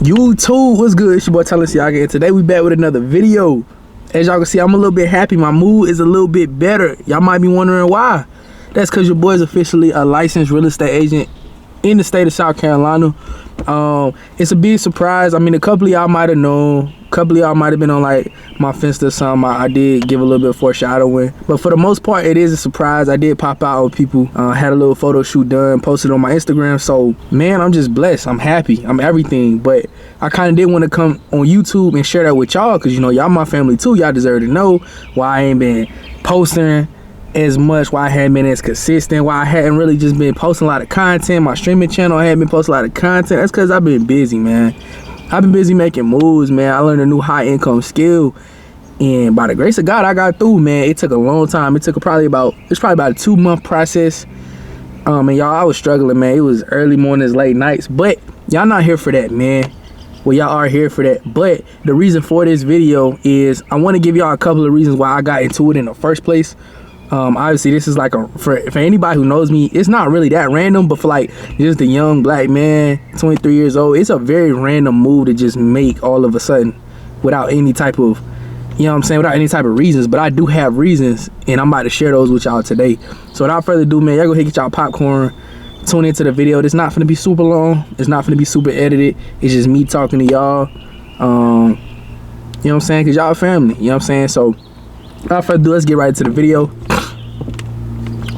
YouTube, what's good? It's your boy Tylenciagaa, and today we back with another video. As y'all can see, I'm a little bit happy. My mood is a little bit better. Y'all might be wondering why. That's because your boy is officially a licensed real estate agent in the state of South Carolina. It's a big surprise. I mean, a couple of y'all might have known. A couple of y'all might have been on like my Finsta or something. I did give a little bit of foreshadowing, but for the most part, it is a surprise. I did pop out with people, had a little photo shoot done, posted on my Instagram. So man, I'm just blessed. I'm happy. I'm everything. But I kind of did want to come on YouTube and share that with y'all, because you know y'all my family too. Y'all deserve to know why I ain't been posting as much, why I hadn't been as consistent, why I hadn't really just been posting a lot of content. My streaming channel hadn't been posting a lot of content. That's because I've been busy, man. I've been busy making moves, man. I learned a new high income skill, and by the grace of God, I got through, man. It took a long time. It took probably about a 2-month process. And y'all, I was struggling, man. It was early mornings, late nights, but y'all not here for that, man. Well, y'all are here for that, but the reason for this video is I want to give y'all a couple of reasons why I got into it in the first place. Obviously this is like for anybody who knows me, it's not really that random, but for like just a young black man, 23 years old, it's a very random move to just make all of a sudden without any type of, you know what I'm saying, without any type of reasons. But I do have reasons, and I'm about to share those with y'all today. So without further ado, man, y'all go ahead and get y'all popcorn, tune into the video. It's not gonna be super long, it's not gonna be super edited. It's just me talking to y'all, you know what I'm saying, because y'all family, you know what I'm saying. So without further ado, let's get right into the video.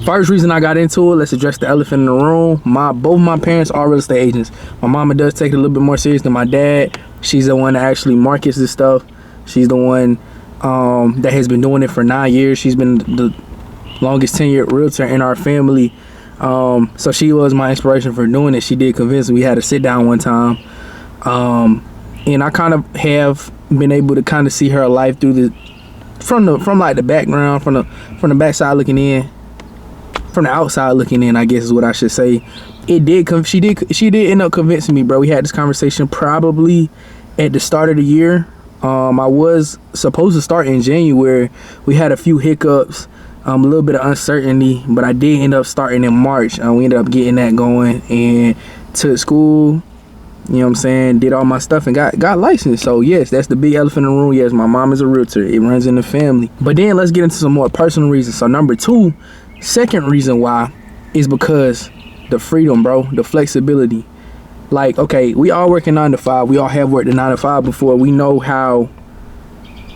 First reason I got into it, let's address the elephant in the room. Both my parents are real estate agents. My mama does take it a little bit more serious than my dad. She's the one that actually markets this stuff. She's the one that has been doing it for 9 years. She's been the longest tenured realtor in our family. So she was my inspiration for doing it. She did convince me. We had to sit down one time. And I kind of have been able to kind of see her life through from like the background, from the backside looking in. From the outside looking in, I guess is what I should say. She did end up convincing me, bro. We had this conversation probably at the start of the year. I was supposed to start in January. We had a few hiccups, a little bit of uncertainty, but I did end up starting in March. We ended up getting that going and took school, you know what I'm saying, did all my stuff and got licensed. So yes, that's the big elephant in the room. Yes, my mom is a realtor. It runs in the family. But then let's get into some more personal reasons. So number two, second reason why is because the freedom, bro, the flexibility. Like, okay, we all working 9 to 5. We all have worked a 9 to 5 before. We know how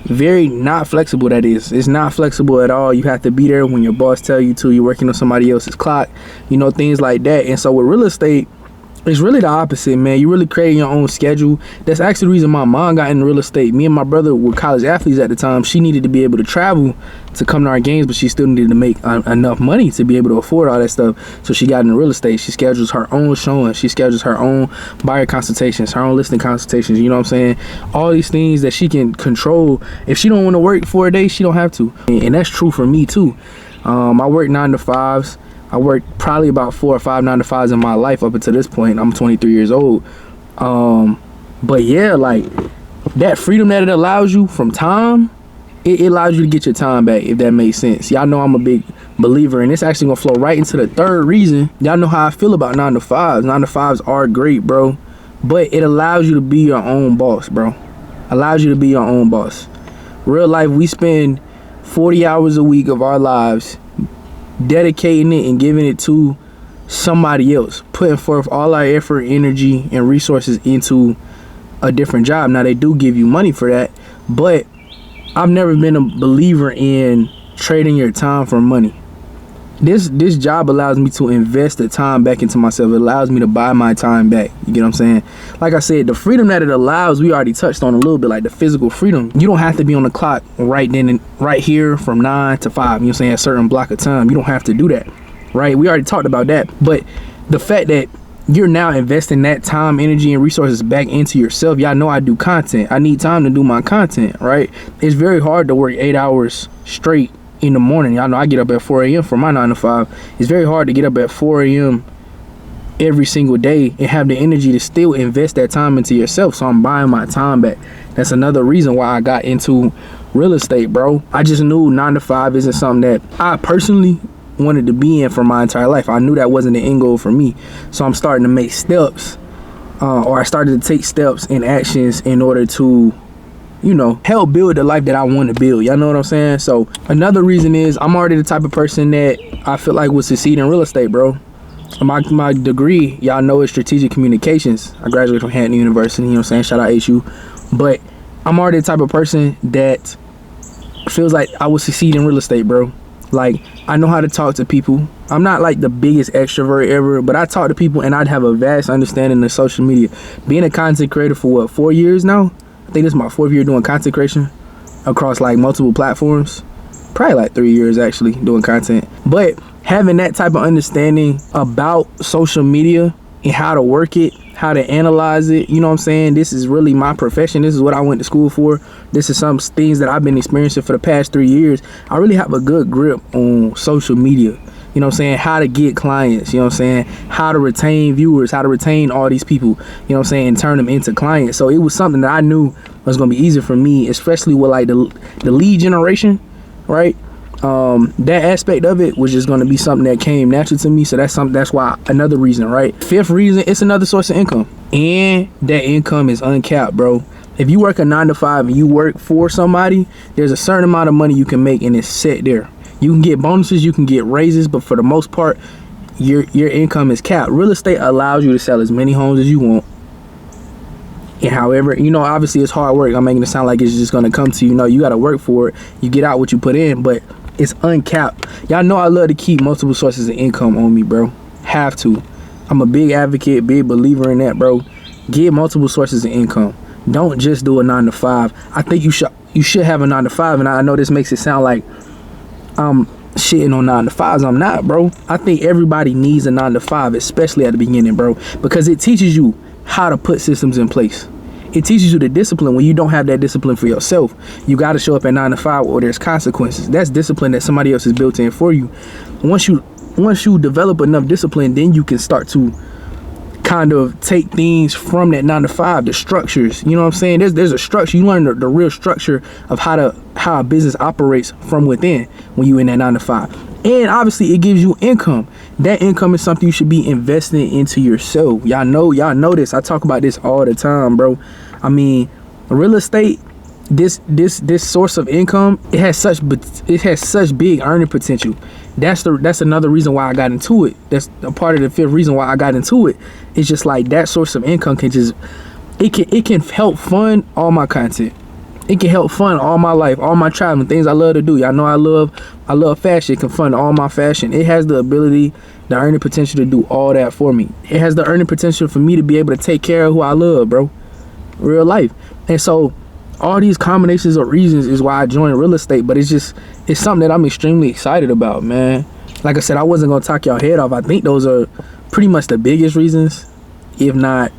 very not flexible that is. It's not flexible at all. You have to be there when your boss tell you to. You're working on somebody else's clock, you know, things like that. And so with real estate, it's really the opposite, man. You really create your own schedule. That's actually the reason my mom got into real estate. Me and my brother were college athletes at the time. She needed to be able to travel to come to our games, but she still needed to make enough money to be able to afford all that stuff. So she got into real estate. She schedules her own showing. She schedules her own buyer consultations, her own listing consultations. You know what I'm saying? All these things that she can control. If she don't want to work for a day, she don't have to. And that's true for me too. I work 9 to 5s. I worked probably about 4 or 5 9 to 5s in my life up until this point. I'm 23 years old. But yeah, like that freedom that it allows you from time, it allows you to get your time back, if that makes sense. Y'all know I'm a big believer, and it's actually gonna flow right into the third reason. Y'all know how I feel about 9 to 5s. 9 to 5s are great, bro, but it allows you to be your own boss, bro. Allows you to be your own boss. Real life, we spend 40 hours a week of our lives dedicating it and giving it to somebody else, putting forth all our effort, energy, and resources into a different job. Now, they do give you money for that, but I've never been a believer in trading your time for money. This job allows me to invest the time back into myself. It allows me to buy my time back. You get what I'm saying? Like I said, the freedom that it allows, we already touched on a little bit, like the physical freedom. You don't have to be on the clock right then and right here from 9 to 5, you know what I'm saying, a certain block of time. You don't have to do that, right? We already talked about that. But the fact that you're now investing that time, energy, and resources back into yourself. Y'all know I do content. I need time to do my content, right? It's very hard to work 8 hours straight in the morning. Y'all know I get up at 4 a.m. for my 9 to 5. It's very hard to get up at 4 a.m. every single day and have the energy to still invest that time into yourself. So I'm buying my time back. That's another reason why I got into real estate, bro. I just knew 9 to 5 isn't something that I personally wanted to be in for my entire life. I knew that wasn't the end goal for me. So I'm starting to make steps or I started to take steps and actions in order to, you know, help build the life that I want to build. Y'all know what I'm saying? So another reason is I'm already the type of person that I feel like would succeed in real estate, bro. My degree, y'all know, is strategic communications. I graduated from Hampton University, you know what I'm saying? Shout out HU. But I'm already the type of person that feels like I would succeed in real estate, bro. Like, I know how to talk to people. I'm not like the biggest extrovert ever, but I talk to people and I'd have a vast understanding of social media. Being a content creator for what, 4 years now? I think this is my 4th year doing content creation across like multiple platforms. Probably like 3 years actually doing content. But having that type of understanding about social media and how to work it, how to analyze it, you know what I'm saying? This is really my profession. This is what I went to school for. This is some things that I've been experiencing for the past 3 years. I really have a good grip on social media. You know what I'm saying? How to get clients, you know what I'm saying? How to retain viewers, how to retain all these people, you know what I'm saying? And turn them into clients. So it was something that I knew was going to be easier for me, especially with like the lead generation, right? That aspect of it was just going to be something that came natural to me. So that's why, another reason, right? 5th reason, it's another source of income, and that income is uncapped, bro. If you work a 9 to 5 and you work for somebody, there's a certain amount of money you can make, and it's set there. You can get bonuses, you can get raises, but for the most part, your income is capped. Real estate allows you to sell as many homes as you want. And however, you know, obviously it's hard work. I'm making it sound like it's just going to come to you. No, you got to work for it. You get out what you put in, but it's uncapped. Y'all know I love to keep multiple sources of income on me, bro. Have to. I'm a big advocate, big believer in that, bro. Get multiple sources of income. Don't just do a 9 to 5. I think you should have a 9 to 5, and I know this makes it sound like I'm shitting on 9 to 5s. I'm not, bro. I think everybody needs a 9 to 5, especially at the beginning, bro, because it teaches you how to put systems in place. It teaches you the discipline when you don't have that discipline for yourself. You got to show up at 9 to 5 or there's consequences. That's discipline that somebody else has built in for you. Once you develop enough discipline, then you can start to kind of take things from that 9 to 5, the structures, you know what I'm saying? There's a structure. You learn the real structure of how a business operates from within when you in that 9 to 5. And obviously it gives you income. That income is something you should be investing into yourself. Y'all know this. I talk about this all the time, bro. I mean, real estate, this source of income, it has such big earning potential. That's another reason why I got into it. That's a part of the 5th reason why I got into it. It's just like that source of income can just it can help fund all my content. It can help fund all my life, all my traveling, things I love to do. Y'all know I love fashion. It can fund all my fashion. It has the ability, the earning potential to do all that for me. It has the earning potential for me to be able to take care of who I love, bro. Real life. And so all these combinations of reasons is why I joined real estate, but it's something that I'm extremely excited about, man. Like I said, I wasn't gonna talk y'all head off. I think those are pretty much the biggest reasons. If not,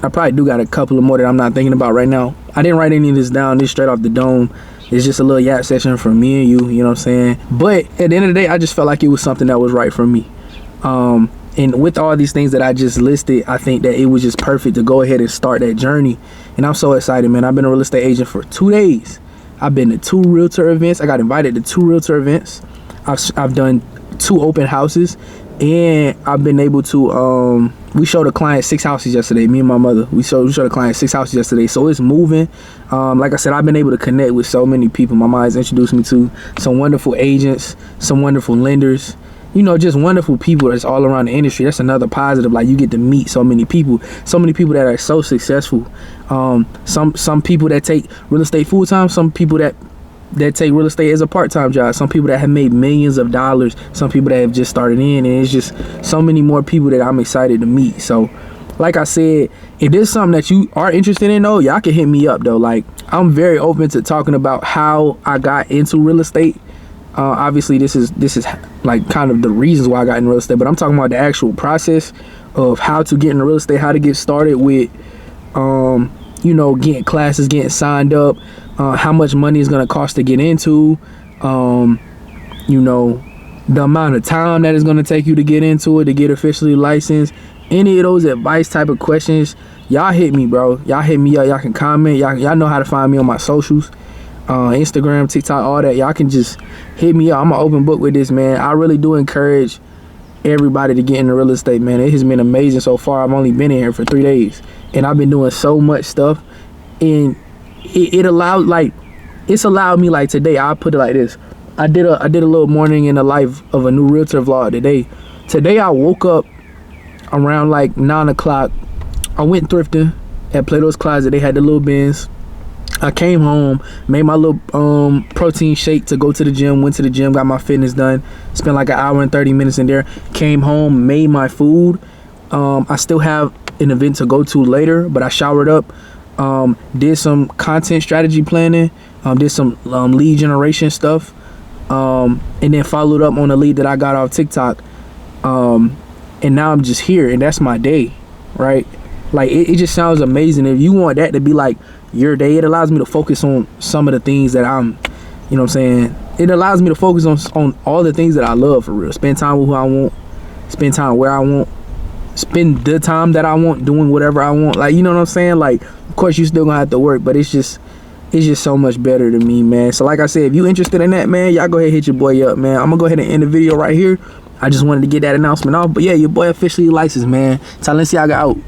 I probably do got a couple of more that I'm not thinking about right now. I didn't write any of this down. This straight off the dome. It's just a little yap session for me and you know what I'm saying? But at the end of the day, I just felt like it was something that was right for me. And with all these things that I just listed, I think that it was just perfect to go ahead and start that journey. And I'm so excited, man. I've been a real estate agent for 2 days. I've been to 2 realtor events. I got invited to 2 realtor events. I've done 2 open houses, and I've been able to we showed a client 6 houses yesterday. Me and my mother, we showed a client 6 houses yesterday. So it's moving. Like I said, I've been able to connect with so many people. My mom's introduced me to some wonderful agents, some wonderful lenders, you know, just wonderful people that's all around the industry. That's another positive. Like, you get to meet so many people that are so successful. Some people that take real estate full time, some people that take real estate as a part-time job, some people that have made millions of dollars, some people that have just started in, and it's just so many more people that I'm excited to meet. So like I said, if there's something that you are interested in, though, y'all can hit me up, though. Like, I'm very open to talking about how I got into real estate. Obviously this is like kind of the reasons why I got in real estate, but I'm talking about the actual process of how to get into real estate, how to get started with you know, getting classes, getting signed up, how much money is going to cost to get into, you know, the amount of time that it's going to take you to get into it, to get officially licensed. Any of those advice type of questions, y'all hit me, bro. Y'all hit me up. Y'all can comment. Y'all know how to find me on my socials, Instagram, TikTok, all that. Y'all can just hit me up. I'm an open book with this, man. I really do encourage everybody to get into real estate, man. It has been amazing so far. I've only been in here for 3 days, and I've been doing so much stuff, and it allowed, like, it's allowed me, like, today, I'll put it like this. I did a little morning in the life of a new realtor vlog today. Today I woke up around like 9 o'clock. I went thrifting at Plato's Closet. They had the little bins. I came home, made my little protein shake to go to the gym, went to the gym, got my fitness done, spent like an hour and 30 minutes in there, came home, made my food. I still have an event to go to later, but I showered up, did some content strategy planning, did some lead generation stuff, and then followed up on a lead that I got off TikTok. And now I'm just here, and that's my day, right? Like, it just sounds amazing. If you want that to be like your day, it allows me to focus on some of the things that I'm, you know what I'm saying? It allows me to focus on all the things that I love, for real. Spend time with who I want, spend time where I want, spend the time that I want doing whatever I want. Like, you know what I'm saying? Like, of course you still gonna have to work, but it's just so much better to me, man. So like I said, if you interested in that, man, y'all go ahead and hit your boy up, man. I'm gonna go ahead and end the video right here. I just wanted to get that announcement off. But yeah, your boy officially licensed, man. Tylenciagaa out.